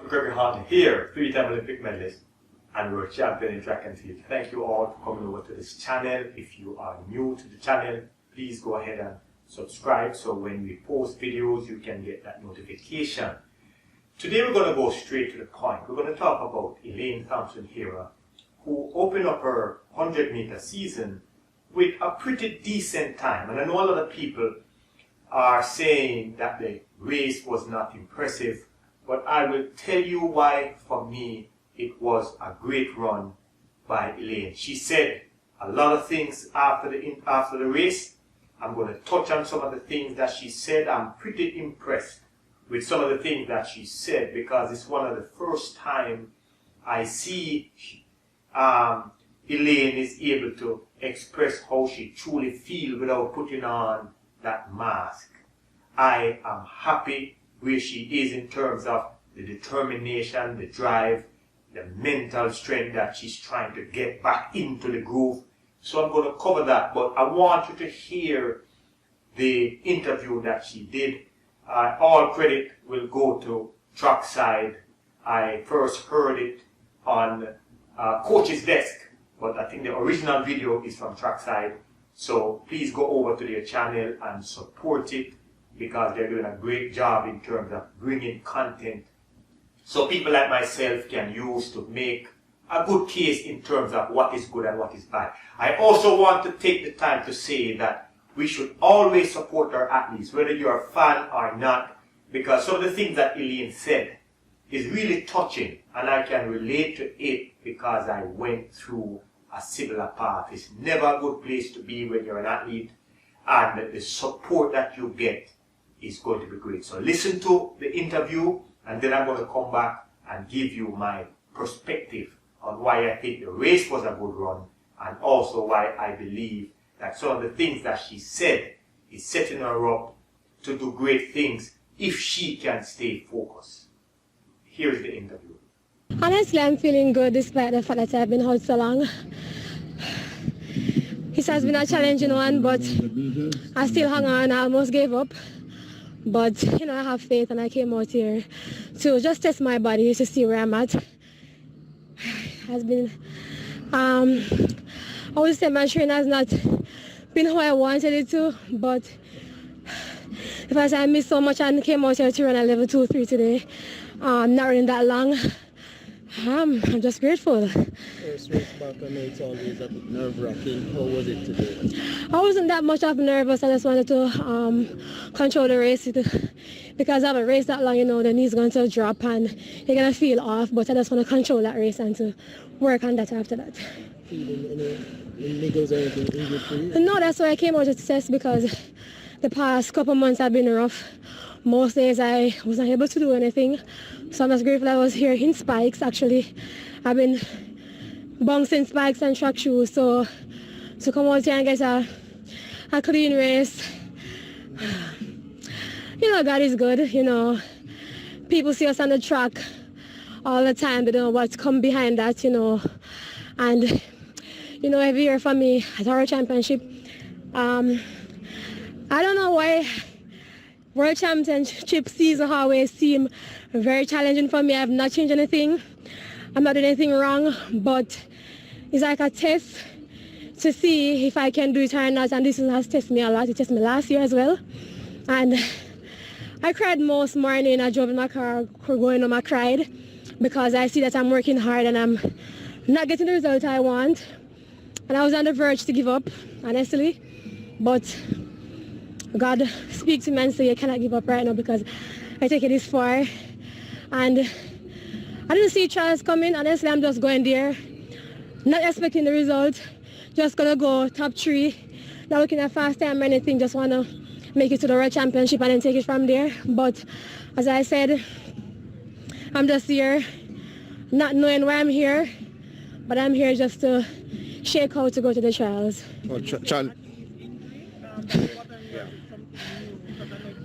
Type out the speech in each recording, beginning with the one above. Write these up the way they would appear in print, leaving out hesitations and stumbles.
Gregory Hartley here, 3-time Olympic medalist and world champion in track and field. Thank you all for coming over to this channel. If you are new to the channel, please go ahead and subscribe so when we post videos you can get that notification. Today we're going to go straight to the point. We're going to talk about Elaine Thompson-Herah, who opened up her 100-meter season with a pretty decent time. And I know a lot of people are saying that the race was not impressive, but I will tell you why, for me, it was a great run by Elaine. She said a lot of things after the race. I'm going to touch on some of the things that she said. I'm pretty impressed with some of the things that she said because it's one of the first time I see Elaine is able to express how she truly feels without putting on that mask. I am happy where she is in terms of the determination, the drive, the mental strength that she's trying to get back into the groove. So I'm going to cover that, but I want you to hear the interview that she did. All credit will go to Trackside. I first heard it on Coach's Desk, but I think the original video is from Trackside. So please go over to their channel and support it because they're doing a great job in terms of bringing content so people like myself can use to make a good case in terms of what is good and what is bad. I also want to take the time to say that we should always support our athletes, whether you're a fan or not, because some of the things that Elaine said is really touching, and I can relate to it because I went through a similar path. It's never a good place to be when you're an athlete, and the support that you get is going to be great. So listen to the interview, and then I'm going to come back and give you my perspective on why I think the race was a good run, and also why I believe that some of the things that she said is setting her up to do great things if she can stay focused. Here's the interview. Honestly, I'm feeling good despite the fact that I've been out so long. It has been a challenging one, but I still hung on. I almost gave up. But, you know, I have faith and I came out here to just test my body to see where I'm at. It has been, I would say my training has not been how I wanted it to, but because I missed so much and came out here to run a level 2-3 today, not running that long, I'm just grateful. First race back, I know it's always a bit nerve-wracking. How was it today? I wasn't that much of nervous. I just wanted to control the race because I haven't raced that long, you know, the knee's going to drop and you're going to feel off, but I just want to control that race and to work on that after that. Feeling any niggles or anything injured for you? No, that's why I came out to test because the past couple months have been rough. Most days I wasn't able to do anything. So I'm just grateful I was here in spikes actually. I've been bouncing spikes and track shoes, so to come out here and get a clean race, you know, God is good, you know. People see us on the track all the time, they don't know what's come behind that, you know. And, you know, every year for me at our championship, I don't know why World Championship season always seem very challenging for me. I have not changed anything. I'm not doing anything wrong, but it's like a test to see if I can do it or not. And this has tested me a lot. It tested me last year as well. And I cried most morning. I drove in my car going home. I cried because I see that I'm working hard and I'm not getting the result I want. And I was on the verge to give up, honestly. But God speaks to me and say, you cannot give up right now because I take it this far. And I didn't see trials coming. Honestly, I'm just going there, not expecting the result. Just going to go top 3, not looking at fast time or anything. Just want to make it to the World Championship and then take it from there. But as I said, I'm just here, not knowing why I'm here. But I'm here just to shake out to go to the trials.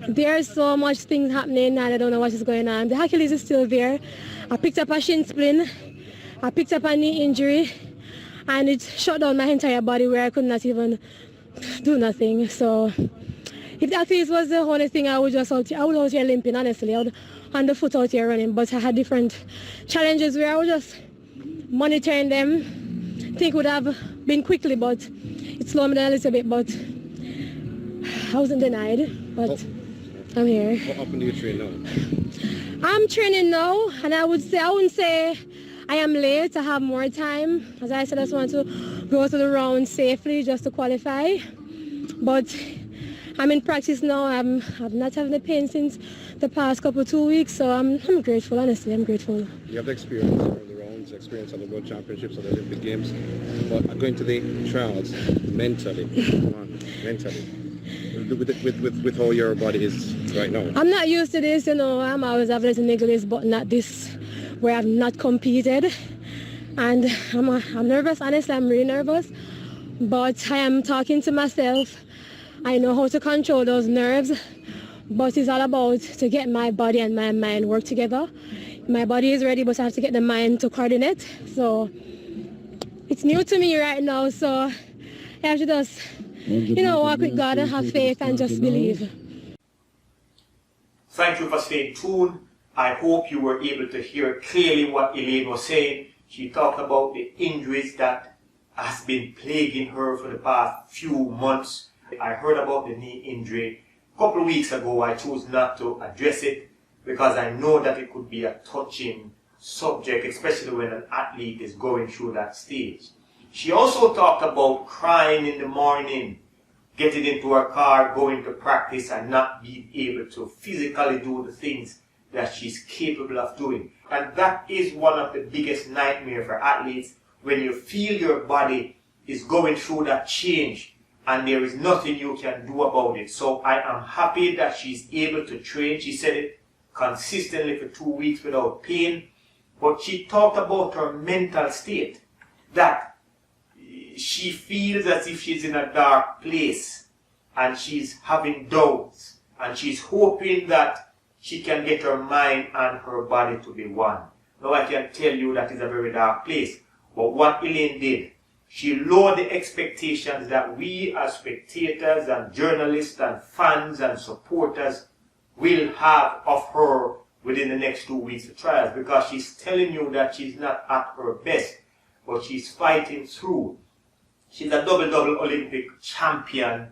There's so much things happening and I don't know what is going on. The Achilles is still there. I picked up a shin splint. I picked up a knee injury and it shut down my entire body where I could not even do nothing. So If that was the only thing, I would out here limping, honestly. I would on the foot out here running, but I had different challenges where I was just monitoring them. I think it would have been quickly, but it slowed me down a little bit, but I wasn't denied, but I'm here. How often do you train now? I'm training now, and I wouldn't say I am late. I have more time. As I said, I just want to go to the round safely just to qualify. But I'm in practice now. I'm not having the pain since the past 2 weeks, so I'm grateful, honestly. I'm grateful. You have the experience of the rounds, experience of the World Championships, of the Olympic Games, but going to the trials mentally, with how your body is right now. I'm not used to this, I'm always having little niggles, but not this, where I've not competed. And I'm nervous, honestly, I'm really nervous. But I am talking to myself. I know how to control those nerves, but it's all about to get my body and my mind work together. My body is ready, but I have to get the mind to coordinate. So it's new to me right now, so I have to just, walk with God and have faith and just believe. Thank you for staying tuned. I hope you were able to hear clearly what Elaine was saying. She talked about the injuries that has been plaguing her for the past few months. I heard about the knee injury a couple of weeks ago. I chose not to address it because I know that it could be a touching subject, especially when an athlete is going through that stage. She also talked about crying in the morning, getting into her car, going to practice and not being able to physically do the things that she's capable of doing. And that is one of the biggest nightmares for athletes, when you feel your body is going through that change and there is nothing you can do about it. So I am happy that she's able to train. She said it consistently for 2 weeks without pain. But she talked about her mental state, that she feels as if she's in a dark place and she's having doubts, and she's hoping that she can get her mind and her body to be one. Now I can tell you that is a very dark place. But what Elaine did, she lowered the expectations that we as spectators and journalists and fans and supporters will have of her within the next 2 weeks of trials, because she's telling you that she's not at her best, but she's fighting through. She's a double Olympic champion,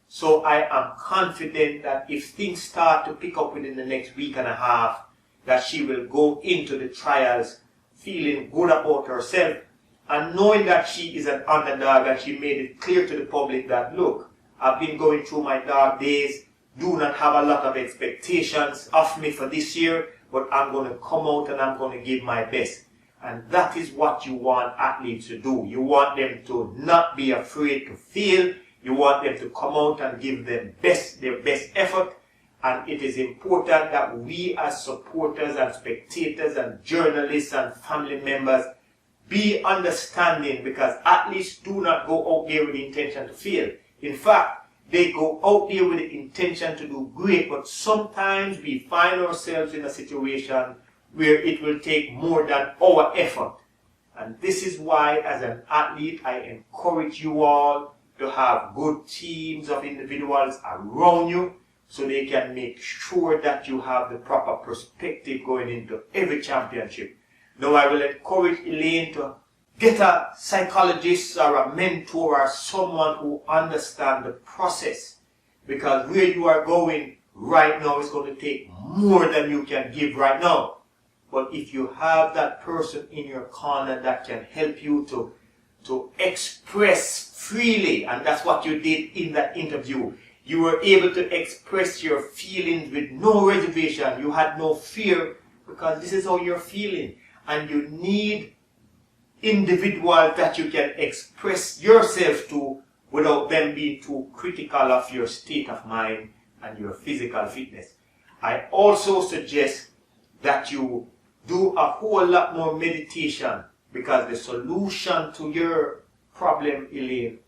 so I am confident that if things start to pick up within the next week and a half, that she will go into the trials feeling good about herself, and knowing that she is an underdog, and she made it clear to the public that, look, I've been going through my dark days, do not have a lot of expectations of me for this year, but I'm going to come out and I'm going to give my best. And that is what you want athletes to do. You want them to not be afraid to fail. You want them to come out and give them their best effort. And it is important that we as supporters and spectators and journalists and family members be understanding, because athletes do not go out there with the intention to fail. In fact, they go out there with the intention to do great, but sometimes we find ourselves in a situation where it will take more than our effort. And this is why, as an athlete, I encourage you all to have good teams of individuals around you, so they can make sure that you have the proper perspective going into every championship. Now, I will encourage Elaine to get a psychologist or a mentor or someone who understands the process, because where you are going right now is going to take more than you can give right now. But if you have that person in your corner that can help you to express freely, and that's what you did in that interview, you were able to express your feelings with no reservation. You had no fear, because this is how you're feeling. And you need individuals that you can express yourself to without them being too critical of your state of mind and your physical fitness. I also suggest that you do a whole lot more meditation, because the solution to your problem, Elaine,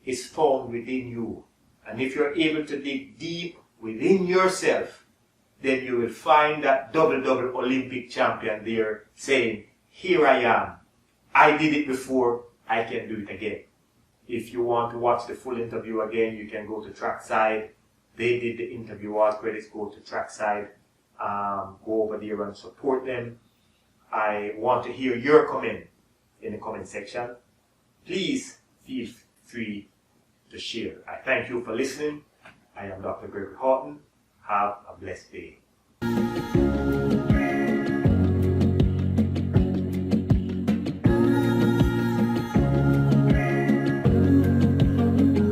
is found within you. And if you're able to dig deep within yourself, then you will find that double Olympic champion there saying, here I am. I did it before, I can do it again. If you want to watch the full interview again, you can go to trackside They did the interview. All credits go to Trackside. Go over there and support them. I want to hear your comment in the comment section. Please feel free to share. I thank you for listening. I am Dr. Gregory Horton. Have a blessed day.